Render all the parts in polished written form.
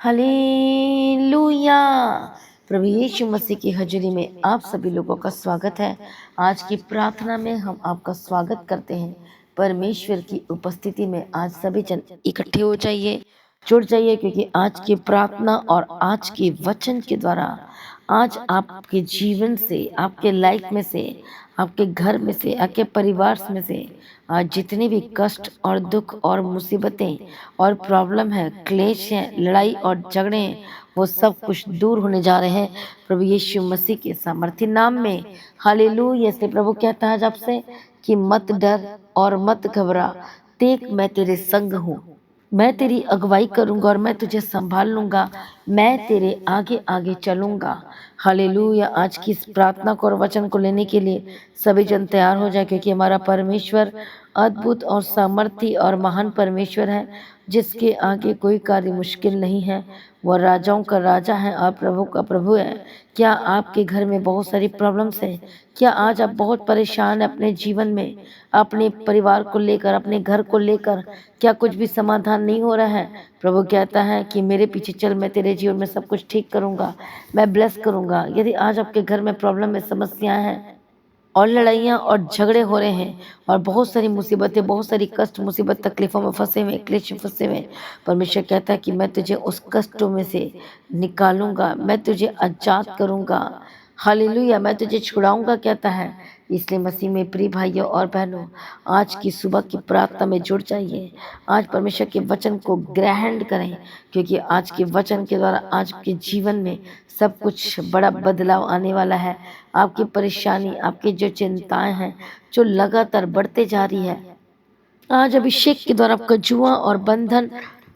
Hallelujah. प्रभु यीशु मसीह की हजूरी में आप सभी लोगों का स्वागत है। आज की प्रार्थना में हम आपका स्वागत करते हैं। परमेश्वर की उपस्थिति में आज सभी जन इकट्ठे हो जाइए, जुड़ जाइए, क्योंकि आज की प्रार्थना और आज के वचन के द्वारा आज आपके जीवन से, आपके लाइफ में से, आपके घर में से, आपके परिवार में से आज जितने भी कष्ट और दुख और मुसीबतें और प्रॉब्लम है, क्लेश है, लड़ाई और झगड़े हैं, वो सब कुछ दूर होने जा रहे हैं प्रभु यीशु मसीह के सामर्थ्य नाम में। हालेलुया। इसलिए प्रभु कहता है जब से कि मत डर और मत घबरा, देख मैं तेरे संग हूँ, मैं तेरी अगुवाई करूंगा और मैं तुझे संभाल लूंगा, मैं तेरे आगे आगे चलूंगा। हालेलुया। आज की इस प्रार्थना को और वचन को लेने के लिए सभी जन तैयार हो जाए, क्योंकि हमारा परमेश्वर अद्भुत और सामर्थी और महान परमेश्वर है, जिसके आगे कोई कार्य मुश्किल नहीं है। वह राजाओं का राजा है और प्रभु का प्रभु है। क्या आपके घर में बहुत सारी प्रॉब्लम्स है? क्या आज आप बहुत परेशान हैं अपने जीवन में, अपने परिवार को लेकर, अपने घर को लेकर? क्या कुछ भी समाधान नहीं हो रहा है? प्रभु कहता है कि मेरे पीछे चल, मैं तेरे जीवन में सब कुछ ठीक करूंगा, मैं ब्लेस करूंगा। यदि आज आपके घर में प्रॉब्लम में समस्याएं हैं और लड़ाइयाँ और झगड़े हो रहे हैं और बहुत सारी मुसीबतें, बहुत सारी कष्ट, मुसीबत, तकलीफ़ों में फंसे हुए, क्लेश में फंसे हुए, परमेश्वर कहता है कि मैं तुझे उस कष्टों में से निकालूंगा, मैं तुझे आजाद करूंगा। हालेलुया। मैं तुझे छुड़ाऊंगा कहता है। इसलिए मसीह में प्रिय भाइयों और बहनों, आज की सुबह की प्रार्थना में जुड़ जाइए। आज परमेश्वर के वचन को ग्रहण करें, क्योंकि आज के वचन के द्वारा आज के जीवन में सब कुछ बड़ा बदलाव आने वाला है। आपकी परेशानी, आपकी जो चिंताएं हैं, जो लगातार बढ़ते जा रही है, आज अभिषेक के द्वारा आपका जुआ और बंधन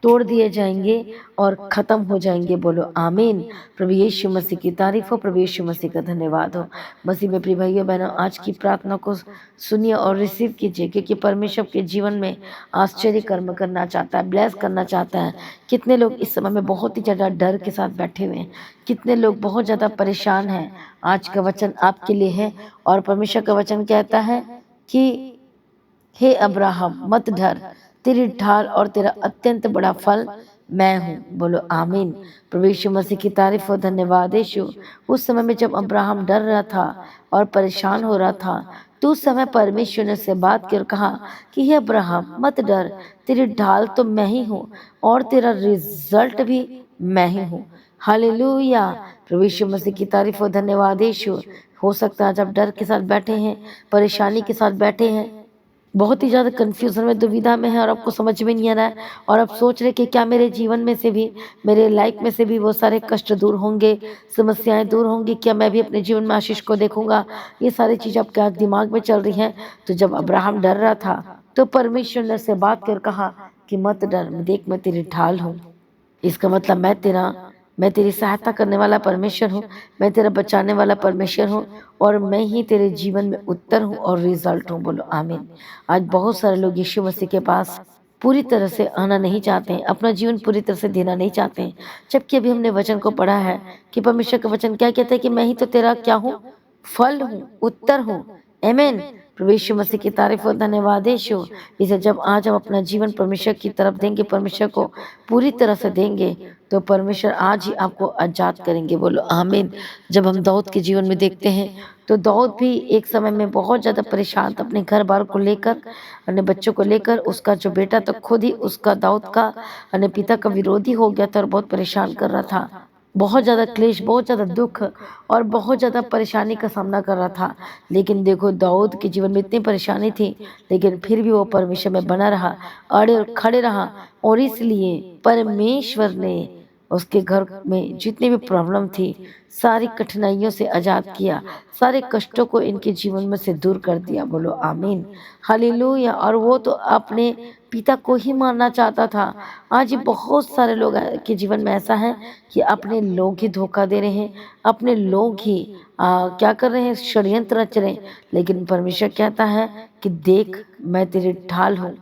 तोड़ दिए जाएंगे और खत्म हो जाएंगे। बोलो आमीन। प्रभु यीशु मसीह की तारीफ हो, प्रभु यीशु मसीह का धन्यवाद हो। मसीह में प्रिय भाइयों बहनों, आज की प्रार्थना को सुनिए और रिसीव कीजिए, क्योंकि परमेश्वर के जीवन में आश्चर्य कर्म करना चाहता है, ब्लेस करना चाहता है। कितने लोग इस समय में बहुत ही ज़्यादा डर के साथ बैठे हुए हैं, कितने लोग बहुत ज़्यादा परेशान हैं। आज का वचन आपके लिए है और परमेश्वर का वचन कहता है कि हे अब्राहम मत डर, तेरी ढाल और तेरा अत्यंत बड़ा फल मैं हूँ। बोलो आमीन। प्रभु यीशु मसीह की तारीफ और धन्यवाद यीशु। उस समय में जब अब्राहम डर रहा था और परेशान हो रहा था, तो उस समय परमेश्वर ने से बात कर कहा कि हे अब्राहम मत डर, तेरी ढाल तो मैं ही हूँ और तेरा रिजल्ट भी मैं ही हूँ। हालेलुया। प्रभु यीशु मसीह की तारीफ और धन्यवाद यीशु। हो सकता है जब डर के साथ बैठे हैं, परेशानी के साथ बैठे हैं, बहुत ही ज़्यादा कन्फ्यूज़न में, दुविधा में है और आपको समझ में नहीं आ रहा है और आप सोच रहे कि क्या मेरे जीवन में से भी, मेरे लाइफ में से भी वो सारे कष्ट दूर होंगे, समस्याएं दूर होंगी, क्या मैं भी अपने जीवन में आशीष को देखूंगा? ये सारी चीज़ आपके आज दिमाग में चल रही हैं। तो जब अब्राहम डर रहा था, तो परमेश्वर ने से बात कर कहा कि मत डर, देख मैं तेरी ढाल हूँ। इसका मतलब मैं तेरी सहायता करने वाला परमेश्वर हूँ, मैं तेरा बचाने वाला परमेश्वर हूँ और मैं ही तेरे जीवन में उत्तर हूँ और रिजल्ट हूँ। बोलो आमीन। आज बहुत सारे लोग यीशु मसीह के पास पूरी तरह से आना नहीं चाहते हैं, अपना जीवन पूरी तरह से देना नहीं चाहते हैं, जबकि अभी हमने वचन को पढ़ा है कि परमेश्वर का वचन क्या कहता है कि मैं ही तो तेरा क्या हूँ? फल हूँ, उत्तर हूँ। आमीन। प्रभु यीशु मसीह की तारीफ और धन्यवाद यीशु। इसे जब आज हम अपना जीवन परमेश्वर की तरफ देंगे, परमेश्वर को पूरी तरह से देंगे, तो परमेश्वर आज ही आपको आजाद करेंगे। बोलो आमीन। जब हम दाऊद के जीवन में देखते हैं, तो दाऊद भी एक समय में बहुत ज़्यादा परेशान था अपने घर बार को लेकर, अपने बच्चों को लेकर। उसका जो बेटा तो खुद ही उसका दाऊद का अपने पिता का विरोधी हो गया था और बहुत परेशान कर रहा था, बहुत ज़्यादा क्लेश, बहुत ज़्यादा दुख और बहुत ज़्यादा परेशानी का सामना कर रहा था। लेकिन देखो दाऊद के जीवन में इतनी परेशानी थी, लेकिन फिर भी वो परमेश्वर में बना रहा, अड़े और खड़े रहा। और इसलिए परमेश्वर ने उसके घर में जितनी भी प्रॉब्लम थी, सारी कठिनाइयों से आज़ाद किया, सारे कष्टों को इनके जीवन में से दूर कर दिया। बोलो आमीन। हालेलुया। और वो तो अपने पिता को ही मारना चाहता था। आज बहुत सारे लोग के जीवन में ऐसा है कि अपने लोग ही धोखा दे रहे हैं, अपने लोग ही क्या कर रहे हैं? षड्यंत्र रच रहे हैं। लेकिन परमेश्वर कहता है कि देख मैं तेरी ढाल हूँ।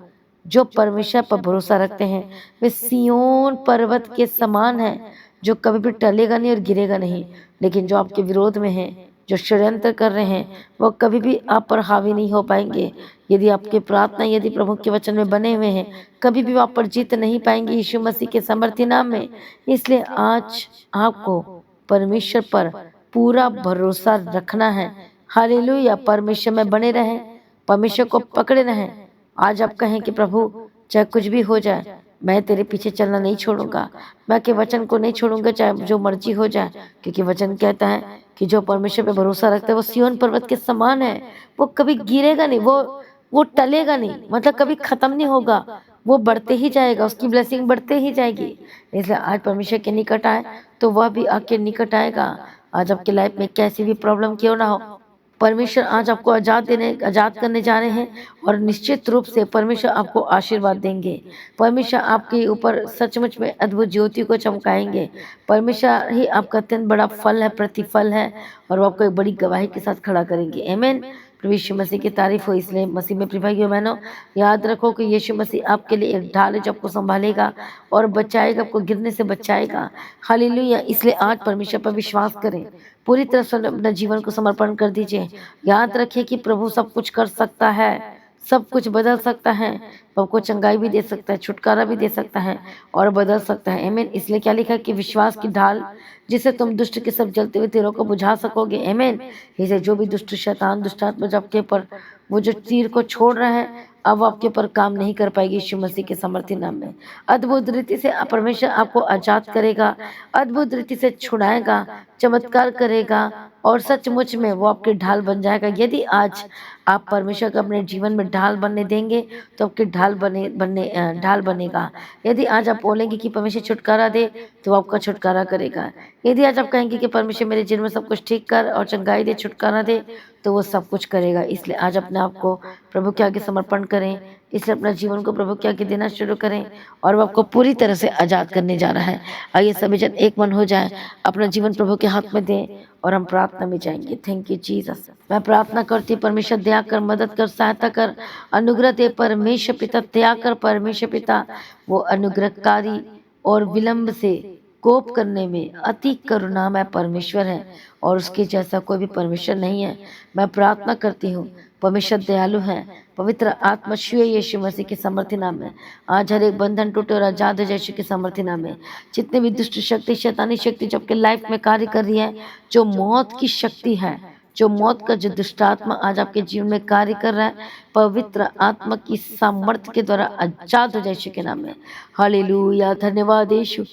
जो परमेश्वर पर भरोसा रखते हैं वे सिय्योन पर्वत के समान है, जो कभी भी टलेगा नहीं और गिरेगा नहीं। लेकिन जो आपके विरोध में हैं, जो षड्यंत्र कर रहे हैं, वो कभी भी आप पर हावी नहीं हो पाएंगे, यदि आपके प्रार्थना यदि प्रभु के वचन में बने हुए हैं, कभी भी आप पर जीत नहीं पाएंगे यीशु मसीह के समर्थी नाम में। इसलिए आज आपको परमेश्वर पर पूरा भरोसा रखना है। हालेलुया, परमेश्वर में बने रहें, परमेश्वर को पकड़े रहें। आज आप कहें कि प्रभु चाहे कुछ भी हो जाए, मैं तेरे पीछे चलना नहीं छोड़ूंगा, मैं के वचन को नहीं छोड़ूंगा, चाहे जो मर्जी हो जाए। क्योंकि वचन कहता है कि जो परमेश्वर पे भरोसा रखता है वो सिय्योन पर्वत के समान है। वो कभी गिरेगा नहीं, वो टलेगा नहीं, मतलब कभी खत्म नहीं होगा, वो बढ़ते ही जाएगा, उसकी ब्लेसिंग बढ़ते ही जाएगी। इसलिए आज परमेश्वर के निकट आए तो वह भी आपके निकट आएगा। आज आपकी लाइफ में कैसी भी प्रॉब्लम क्यों ना हो, परमेश्वर आज आपको आजाद करने जा रहे हैं और निश्चित रूप से परमेश्वर आपको आशीर्वाद देंगे। परमेश्वर आपके ऊपर सचमुच में अद्भुत ज्योति को चमकाएंगे। परमेश्वर ही आपका अत्यंत बड़ा फल है, प्रतिफल है, और वो आपको एक बड़ी गवाही के साथ खड़ा करेंगे। आमीन। प्रभु यीशु मसीह की तारीफ हो। इसलिए मसीह में प्रिय भाइयों बहनों, याद रखो कि यीशु मसीह आपके लिए एक ढाल है जो आपको संभालेगा और बचाएगा, आपको गिरने से बचाएगा। हालेलुया। इसलिए आज परमेश्वर पर विश्वास करें, पूरी तरह से अपना जीवन को समर्पण कर दीजिए। याद रखिए कि प्रभु सब कुछ कर सकता है, सब कुछ बदल सकता है, आपको चंगाई भी दे सकता है, छुटकारा भी दे सकता है और बदल सकता है। आमीन। इसलिए क्या लिखा है कि विश्वास की ढाल जिससे तुम दुष्ट के सब जलते हुए तीरों को बुझा सकोगे। आमीन। इसे जो भी दुष्ट शैतान दुष्टात्मा जो आपके ऊपर वो जो तीर को छोड़ रहा है, अब वो आपके ऊपर काम नहीं कर पाएगी यीशु मसीह के समर्थी नाम में। अद्भुत रीति से परमेश्वर आपको आजाद करेगा, अद्भुत रीति से छुड़ाएगा, चमत्कार करेगा और सचमुच में वो आपकी ढाल बन जाएगा। यदि आज आप परमेश्वर को अपने जीवन में ढाल बनने देंगे तो आपकी ढाल बनेगा। यदि आज आप बोलेंगे कि परमेश्वर छुटकारा दे तो वो आपका छुटकारा करेगा। यदि आज आप कहेंगे कि परमेश्वर मेरे जीवन में सब कुछ ठीक कर और चंगाई दे, छुटकारा दे, तो वो सब कुछ करेगा। इसलिए आज अपने आप को प्रभु के आगे समर्पण करें, इसलिए अपना जीवन को प्रभु के आगे देना शुरू करें और वो आपको पूरी तरह से आजाद करने जा रहा है। आइए सभी जन एक मन हो जाए, अपना जीवन प्रभु के हाथ में दें और हम प्रार्थना में जाएंगे। Thank you Jesus. मैं प्रार्थना करती, परमेश्वर दया कर, मदद कर, सहायता कर, अनुग्रह दे परमेश्वर पिता, दया कर परमेश्वर पिता। वो अनुग्रहकारी और विलंब से कोप करने में अति करुणामय परमेश्वर है और उसके जैसा कोई भी परमेश्वर नहीं है। मैं प्रार्थना करती हूँ, परमेश्वर दयालु है। पवित्र आत्मा शिव यीशु मसीह के समर्थी नाम में आज हर एक बंधन टूटे और आजाद हो जाए यीशु के समर्थी नाम में। जितने भी दुष्ट शक्ति, शैतानी शक्ति जो आपके लाइफ में कार्य कर रही है, जो मौत की शक्ति है, जो मौत का जो दुष्ट आत्मा आज आपके जीवन में कार्य कर रहा है, पवित्र आत्मा की सामर्थ्य के द्वारा आजाद हो जाए यीशु के नाम में। हालेलुया, धन्यवाद यीशु।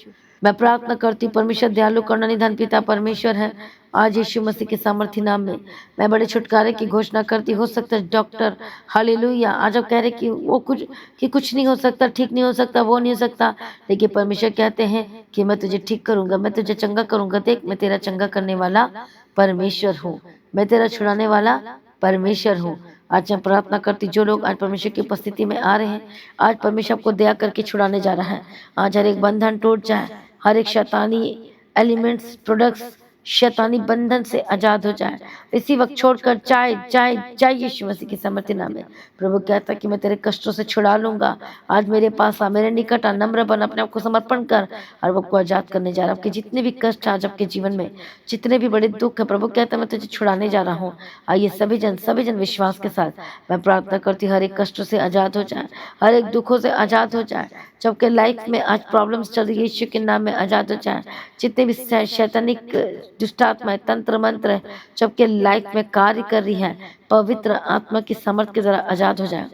मैं प्रार्थना करती हूँ, परमेश्वर दयालु करुणा निधान पिता परमेश्वर है। आज यीशु मसीह के सामर्थ्य नाम में मैं बड़े छुटकारे की घोषणा करती। हो सकता है डॉक्टर, हालेलुया, आज आप कह रहे कि वो कुछ नहीं हो सकता, ठीक नहीं हो सकता, वो नहीं हो सकता, लेकिन परमेश्वर कहते हैं कि मैं तुझे ठीक करूंगा, मैं तुझे चंगा करूंगा। देख, मैं तेरा चंगा करने वाला परमेश्वर हूँ, मैं तेरा छुड़ाने वाला परमेश्वर हूँ। आज मैं प्रार्थना करती, जो लोग आज परमेश्वर की उपस्थिति में आ रहे हैं, आज परमेश्वर आपको दया करके छुड़ाने जा रहा है। आज हर एक बंधन टूट जाए, हर एक शैतानी एलिमेंट्स, प्रोडक्ट्स, शैतानी बंधन से आजाद हो जाए इसी वक्त। छोड़कर जाए यीशु मसीह की समर्थी नाम में। प्रभु कहता कि मैं तेरे कष्टों से छुड़ा लूंगा। आज मेरे पास आ, मेरे निकट आ, नम्र बन, अपने आप को समर्पण कर और वो आपको आजाद करने जा रहा है। आपके जितने भी कष्ट आज आपके जीवन में, जितने भी बड़े दुख है, प्रभु कहता मैं तुझे छुड़ाने जा रहा हूँ। आइए सभी जन विश्वास के साथ मैं प्रार्थना करती, हर एक कष्टों से आजाद हो जाए, हर एक दुखों से आजाद हो जाए। जबकि लाइफ में आज प्रॉब्लम्स चल रही है, यीशु के नाम में आजाद हो जाए। जितने भी शैतानिक दुष्टात्मा, तंत्र मंत्र जबकि लाइफ में कार्य कर रही है, पवित्र आत्मा की समर्थ के द्वारा आजाद हो जाए।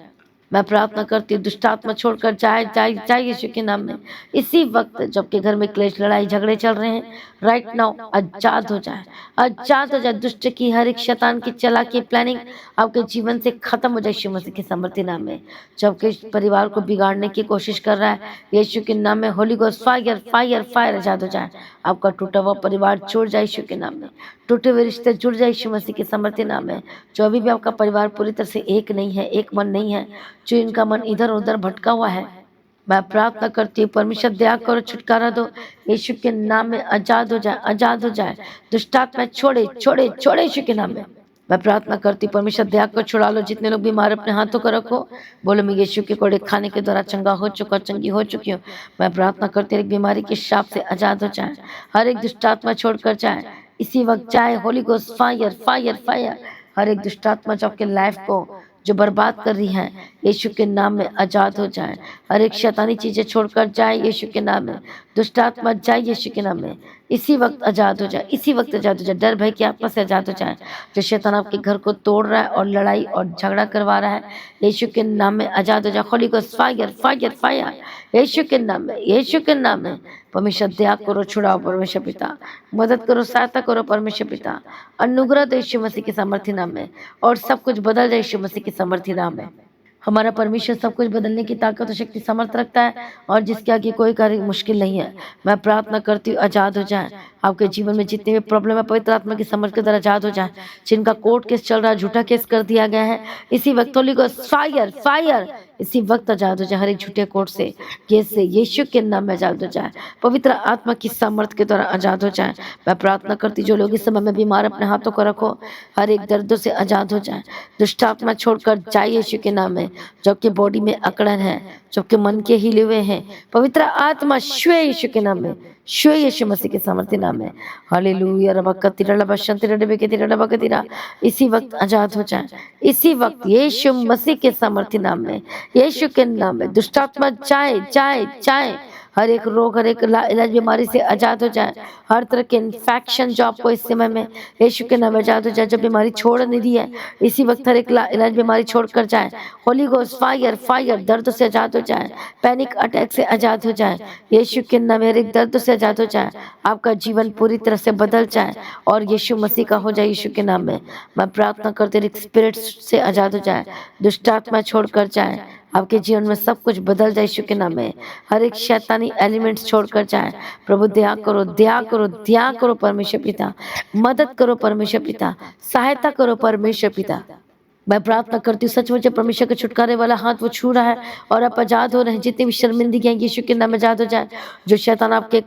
मैं प्रार्थना करती हूँ, दुष्ट आत्मा छोड़कर जाए यीशु के नाम में। इसी वक्त जबकि घर में क्लेश, लड़ाई झगड़े चल रहे हैं, राइट नाउ आजाद हो जाए, आजाद हो जाए। दुष्ट की हर एक शैतान की चालाकी, प्लानिंग आपके जीवन से खत्म हो जाए यीशु मसीह के समर्थी नाम में। जबकि परिवार को बिगाड़ने की कोशिश कर रहा है, यीशु के नाम में holy ghost fire fire fire आजाद हो जाए। आपका टूटा हुआ परिवार जुड़ जाए यीशु के नाम में, टूटे हुए रिश्ते जुड़ जाए यीशु मसीह के समर्थी नाम में। जो अभी भी आपका परिवार पूरी तरह से एक नहीं है, एक मन नहीं है, जो इनका मन इधर उधर भटका हुआ है, मैं प्रार्थना करती हूँ, परमेश्वर दया करो, छुटकारा दो, यीशु के नाम में आजाद हो जाए, आजाद हो जाए। दुष्टात्मा छोड़े छोड़े छोड़े यीशु के नाम में। मैं प्रार्थना करती हूँ, परमेश्वर दया को छुड़ा लो। जितने लोग बीमार, अपने हाथों को रखो, बोलो मैं यीशु के कोड़े खाने के द्वारा चंगा हो चुका, चंगी हो चुकी हूँ। मैं प्रार्थना करती हूँ, एक बीमारी के शाप से आजाद हो जाए, हर एक दुष्टात्मा छोड़कर जाए इसी वक्त, जाए holy ghost fire fire fire. हर एक दुष्टात्मा जो आपके लाइफ को जो बर्बाद कर रही है, यीशु के नाम में आजाद हो जाए। हर एक शैतानी चीजें छोड़कर जाए यीशु के नाम में। दुष्ट आत्मा जाए यीशु के नाम में। इसी वक्त आजाद हो जाए, इसी वक्त आजाद हो जाए। डर भय की आत्मा से आजाद हो जाए। जो शैतान आपके घर को तोड़ रहा है और लड़ाई और झगड़ा करवा रहा है, यीशु के नाम में आजाद हो जाए। Holy ghost fire fire fire, Yeshu के नाम में, यीशु के नाम में। परमेश्वर दया करो, छुड़ाओ परमेश्वर पिता, मदद करो, सहायता करो परमेश्वर पिता। अनुग्रह दो यीशु मसीह के सामर्थ्य नाम में, और सब कुछ बदल जाए यीशु मसीह के सामर्थ्य नाम में। हमारा परमेश्वर सब कुछ बदलने की ताकत और शक्ति समर्थ रखता है, और जिसके आगे कोई कार्य मुश्किल नहीं है। मैं प्रार्थना करती हूँ आजाद हो जाए आपके जीवन में जितने भी प्रॉब्लम है, पवित्र आत्मा की समर्थ के द्वारा आजाद हो जाए। जिनका कोर्ट केस चल रहा है, झूठा केस कर दिया गया है, इसी वक्त होली गोस्ट फायर फायर, इसी वक्त आजाद हो जाए। हर एक झूठे कोर्ट से, केस से यीशु के नाम में आजाद हो जाए। पवित्र आत्मा की सामर्थ के द्वारा आजाद हो जाए। मैं प्रार्थना करती, जो लोग इस समय में बीमार, अपने हाथों को रखो, हर एक दर्दों से आजाद हो जाए। दुष्ट आत्मा छोड़कर जाए यीशु के नाम में। जबकि बॉडी में अकड़न है, जबकि मन के हिले हुए हैं, पवित्र आत्मा श्वे यीशु के नाम में, श्वे यीशु मसीह के सामर्थ्य नाम में। हालेलुया रबकतिरा लबशंतिरा डबेकेतिरा डबकतिरा, इसी वक्त आजाद हो जाए। इसी वक्त यीशु मसीह के सामर्थ्य नाम में, यीशु के नाम में दुष्ट आत्मा जाए जाए जाए। हर एक रोग, हर एक इलाज बीमारी से आजाद हो जाए। हर तरह के इन्फेक्शन जो आपको इस समय में यीशु के नाम में आजाद हो जाए। जब बीमारी छोड़ नहीं रही है, इसी वक्त हर एक इलाज बीमारी छोड़ कर जाए। होली गोस्ट फायर फायर, दर्द से आजाद हो जाए, पैनिक अटैक से आजाद हो जाए। यीशु के नाम में हर एक दर्द से आजाद हो जाए। आपका जीवन पूरी तरह से बदल जाए और यीशु मसीह का हो जाए। यीशु के नाम में मैं प्रार्थना करते हूँ, स्पिरिट से आजाद हो जाए, दुष्ट आत्मा छोड़कर जाए। आपके जीवन में सब कुछ बदल जाए यीशु के नाम में। हर एक शैतानी एलिमेंट्स छोड़कर जाए। प्रभु दया करो, दया करो, दया करो परमेश्वर पिता, मदद करो परमेश्वर पिता, सहायता करो परमेश्वर पिता। मैं प्रार्थना करती हूँ, सचमुच परमेश्वर के छुटकारे वाला हाथ वो छू रहा है और आप आजाद हो रहे हैं। जितनी भी शर्मिंदगी है, यीशु के नाम में आजाद हो जाए। जो शैतान आपके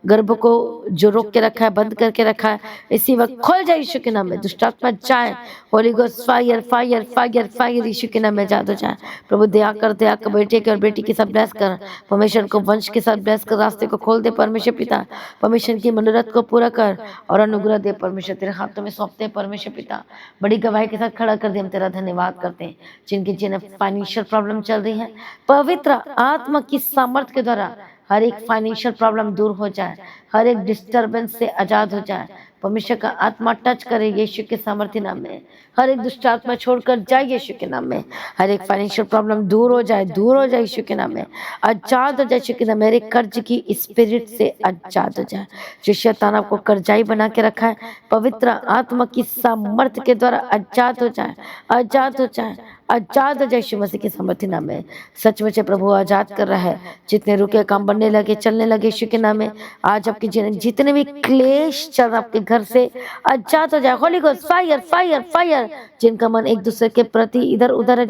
गर्भ को जो रोक के रखा है, बंद करके रखा है, इसी वक्त खोल जाए यीशु के नाम में। दुष्ट आत्मा जाए। Holy ghost fire fire fire fire, Yeshu के नाम में आजाद हो जाए। प्रभु दया कर, दया कर, बेटे के और बेटी के साथ ब्लेस कर। परमेश्वर को वंश के साथ ब्लेस कर, रास्ते को खोल दे परमेश्वर पिता। परमेश्वर की मनोरथ को पूरा कर और अनुग्रह दे परमेश्वर। तेरे हाथों में सौंपते हैं परमेश्वर पिता। बड़ी गवाही के साथ खड़ा कर दे, हम तेरा धन्यवाद करते हैं। जिनकी जिन्हें फाइनेंशियल प्रॉब्लम चल रही है, पवित्र आत्मा की सामर्थ के द्वारा हर एक फाइनेंशियल प्रॉब्लम दूर हो जाए, हर एक डिस्टर्बेंस से आजाद हो जाए। परमेश्वर का आत्मा टच करे यीशु के सामर्थ्य नाम में। हर एक दुष्ट आत्मा छोड़कर जाए यीशु के नाम में। हर एक फाइनेंशियल प्रॉब्लम दूर हो जाए, दूर हो जाए यीशु के नाम में। आजाद हो जाए यीशु के नाम में। हर एक कर्ज की स्पिरिट से आजाद हो जाए। जो शैतान आपको कर्जाई बना के रखा है, पवित्र आत्मा की सामर्थ्य के द्वारा आजाद हो जाए, आजाद हो जाए, आजाद हो जाए यीशु मसीह के सामर्थ्य नाम में। सचमुच प्रभु आजाद कर रहा है। जितने रुके काम बनने लगे, चलने लगे यीशु के नाम में। आज आपके जितने भी क्लेश चल रहा आपके घर से, आजाद हो जाए। Holy ghost fire fire fire. जिनका मन एक दूसरे के प्रति इधर उधर है,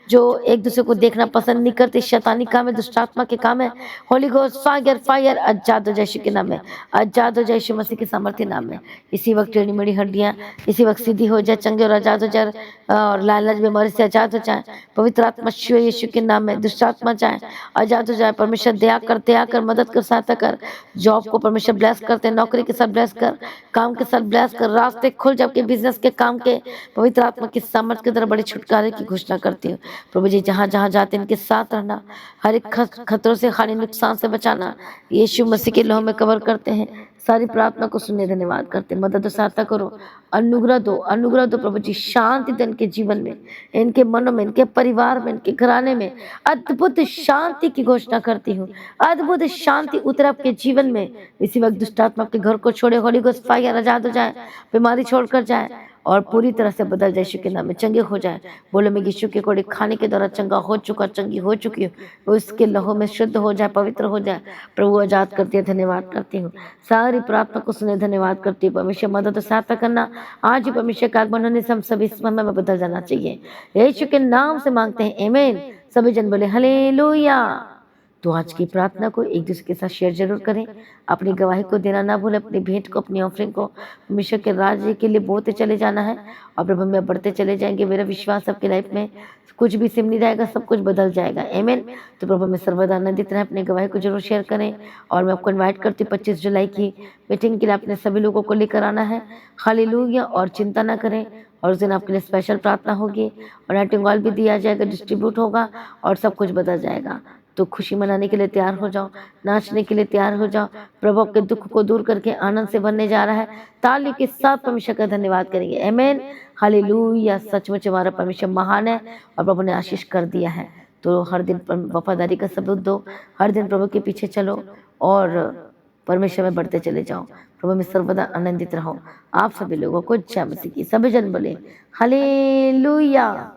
जो एक दूसरे को देखना पसंद नहीं करते, शैतानी काम है, दुष्ट आत्मा के काम है, होली गोस्ट फायर फायर, आजाद हो जाए यीशु के नाम में, आजाद हो जाए यीशु मसीह के सामर्थ्य नाम में। इसी वक्त टेढ़ी मेढ़ी हड्डियां इसी वक्त सीधी हो जाए, चंगे और आजाद हो जाए, और लालच बीमारी से आजाद हो जाए। पवित्र आत्मा शिव यीशु के नाम में दुष्ट आत्मा जाए, आजाद हो जाए। परमेश्वर दया कर, मदद कर, सहायता कर। जॉब को परमेश्वर ब्लेस करते, नौकरी के साथ ब्लेस कर, काम के साथ ब्लेस कर, रास्ते खुल जाए आपके बिजनेस के, काम के। पवित्र आत्मा की सामर्थ के द्वारा बड़े छुटकारे की घोषणा करती हूँ। प्रभु जी जहाँ जहाँ जाते इनके साथ रहना, हर एक खतरों से, हानि नुकसान से बचाना। यीशु मसीह के लहू में कवर करते हैं। सारी प्रार्थना को सुनने धन्यवाद करते। मदद सहायता करो, अनुग्रह दो, अनुग्रह दो प्रभु जी। शांति दो इनके जीवन में, इनके मनों में, इनके परिवार में, इनके घराने में। अद्भुत शांति की घोषणा करती हूँ। अद्भुत शांति उतरे आपके जीवन में। इसी वक्त दुष्ट आत्मा आपके घर को छोड़े, होली गोस्ट फायर, आजाद हो जाए, बीमारी छोड़कर जाए और पूरी तरह से बदल जाए यीशु के नाम में। चंगे हो जाए। बोलो मैं यीशु के कोड़े खाने के द्वारा चंगा हो चुका, चंगी हो चुकी हूँ। उसके लहू में शुद्ध हो जाए, पवित्र हो जाए। प्रभु आजाद करती है, धन्यवाद करती हूँ। सारी प्रार्थना को सुने धन्यवाद करती हूँ। परमेश्वर मदद सहायता करना। आज ही परमेश्वर का आगमन होने से हम सभी इस समय में बदल जाना चाहिए। यीशु के नाम से मांगते हैं, आमीन। सभी जन बोले हालेलुया। तो आज की प्रार्थना को एक दूसरे के साथ शेयर जरूर करें। अपनी गवाही को देना ना भूलें, अपनी भेंट को, अपनी ऑफरिंग को परमेश्वर के राज्य के लिए बोलते चले जाना है और प्रभु में बढ़ते चले जाएंगे। मेरा विश्वास आपकी लाइफ में कुछ भी सिम नहीं रहेगा, सब कुछ बदल जाएगा। आमीन। तो प्रभु में सर्वदा आनंदित रहें, अपनी गवाही को जरूर शेयर करें। और मैं आपको इन्वाइट करती हूँ 25 जुलाई की मीटिंग के लिए अपने सभी लोगों को लेकर आना है। हालेलुया। और चिंता ना करें, और उस दिन आपके लिए स्पेशल प्रार्थना होगी और नाइटिंग ऑयल भी दिया जाएगा, डिस्ट्रीब्यूट होगा और सब कुछ बदल जाएगा। तो खुशी मनाने के लिए तैयार हो जाओ, नाचने के लिए तैयार हो जाओ। प्रभु के दुख को दूर करके आनंद से भरने जा रहा है। ताली के साथ परमेश्वर का धन्यवाद करेंगे। आमीन। हालेलुया। सचमुच हमारा परमेश्वर महान है और प्रभु ने आशीष कर दिया है। तो हर दिन वफादारी का सबूत दो, हर दिन प्रभु के पीछे चलो और परमेश्वर में बढ़ते चले जाओ। प्रभु में सर्वदा आनंदित रहो। आप सभी लोगों को जय मसीह की। सभी जन बोले हालेलुया।